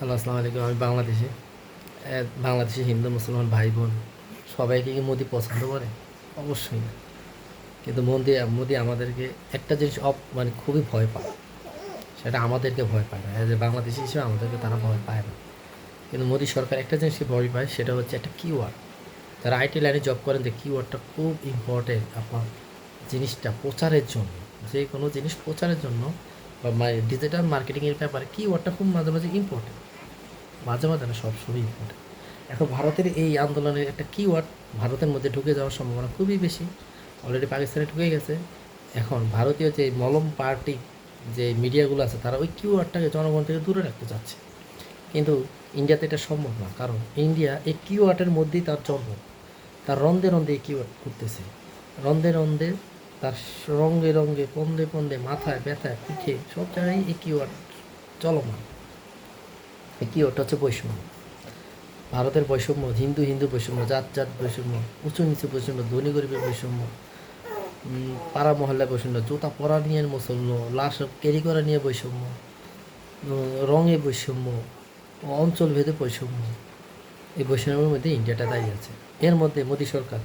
Hello, আসসালামু আলাইকুম। আমি বাংলাদেশি হিন্দু মুসলমান ভাই বোন সবাইকে কি মোদি পছন্দ করে? অবশ্যই না। কিন্তু মোদি আমাদেরকে একটা জিনিস মানে খুবই ভয় পায়। সেটা আমাদেরকে ভয় পায় না, অ্যাজ এ বাংলাদেশি হিসেবে আমাদেরকে তারা ভয় পায় না। কিন্তু মোদি সরকার একটা জিনিসকে ভয় পায়, সেটা হচ্ছে একটা কিওয়ার্ড। যারা আইটি লাইনে জব করেন, যে কিওয়ার্ডটা খুব ইম্পর্টেন্ট আপনার জিনিসটা প্রচারের জন্য। যে কোনো জিনিস প্রচারের জন্য বা ডিজিটাল মার্কেটিংয়ের ব্যাপারে কিওয়ার্ডটা খুব মাঝে মাঝে ইম্পর্টেন্ট। মাঝে মাঝে না, সবসময় ইম্পর্টেন্ট। এখন ভারতের এই আন্দোলনের একটা কিওয়ার্ড ভারতের মধ্যে ঢুকে যাওয়ার সম্ভাবনা খুবই বেশি। অলরেডি পাকিস্তানে ঢুকে গেছে। এখন ভারতীয় যে মলম পার্টি যে মিডিয়াগুলো আছে, তারা ওই কিওয়ার্ডটাকে জনগণ থেকে দূরে রাখতে চাচ্ছে। কিন্তু ইন্ডিয়াতে এটা সম্ভব না, কারণ ইন্ডিয়া এই কিওয়ার্ডের মধ্যেই তার জন্ম। তার রন্ধে রন্ধে এই কিওয়ার্ড করতেছে, রন্ধে রন্ধে তার রঙে রঙে পন্দে পন্দে মাথায় ব্যথায় পিঠে সব জায়গায় এই কিওয়ার্ড চলমান। এই কিওয়ার্ডটা হচ্ছে বৈষম্য। ভারতের বৈষম্য, হিন্দু হিন্দু বৈষম্য, জাত জাত বৈষম্য, উঁচু নিচু বৈষম্য, ধনী গরিবের বৈষম্য, পাড়া মহল্লায় বৈষম্য, জুতা পরা নিয়ে বৈষম্য, লাশ ক্যারি করা নিয়ে বৈষম্য, রঙে বৈষম্য, অঞ্চলভেদে বৈষম্য। এই বৈষম্যের মধ্যে ইন্ডিয়াটা দাঁড়িয়ে আছে। এর মধ্যে মোদী সরকার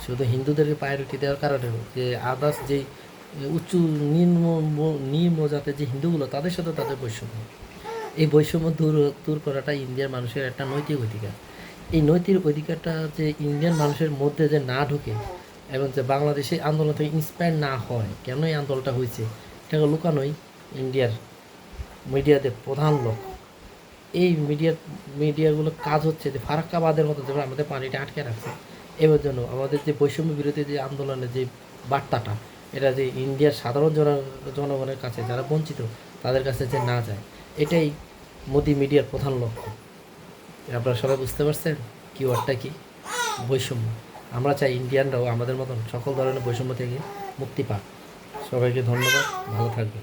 শুধু হিন্দুদেরকে প্রায়োরিটি দেওয়ার কারণেও যে আদার্স যে উঁচু নিম্ন নিম্ন জাতের যে হিন্দুগুলো, তাদের সাথে তাদের বৈষম্য। এই বৈষম্য দূর করাটা ইন্ডিয়ার মানুষের একটা নৈতিক অধিকার। এই নৈতিক অধিকারটা যে ইন্ডিয়ান মানুষের মধ্যে যে না ঢুকে, এবং যে বাংলাদেশে আন্দোলন থেকে ইন্সপায়ার না হয়, কেন এই আন্দোলনটা হয়েছে, এটাকে লুকানোই ইন্ডিয়ার মিডিয়াদের প্রধান লক্ষ্য। এই মিডিয়াগুলোর কাজ হচ্ছে যে ফারাক্কাবাদের মতো যেমন আমাদের পানিটা আটকে রাখছে, এবার জন্য আমাদের যে বৈষম্য বিরোধী যে আন্দোলনের যে বার্তাটা, এটা যে ইন্ডিয়ার সাধারণ জনগণের কাছে, যারা বঞ্চিত, তাদের কাছে যে না যায়, এটাই মোদি মিডিয়ার প্রধান লক্ষ্য। আপনারা সবাই বুঝতে পারছেন কিওয়ার্ডটা কি? বৈষম্য। আমরা চাই ইন্ডিয়ানরাও আমাদের মতন সকল ধরনের বৈষম্য থেকে মুক্তি পাক। সবাইকে ধন্যবাদ, ভালো থাকবে।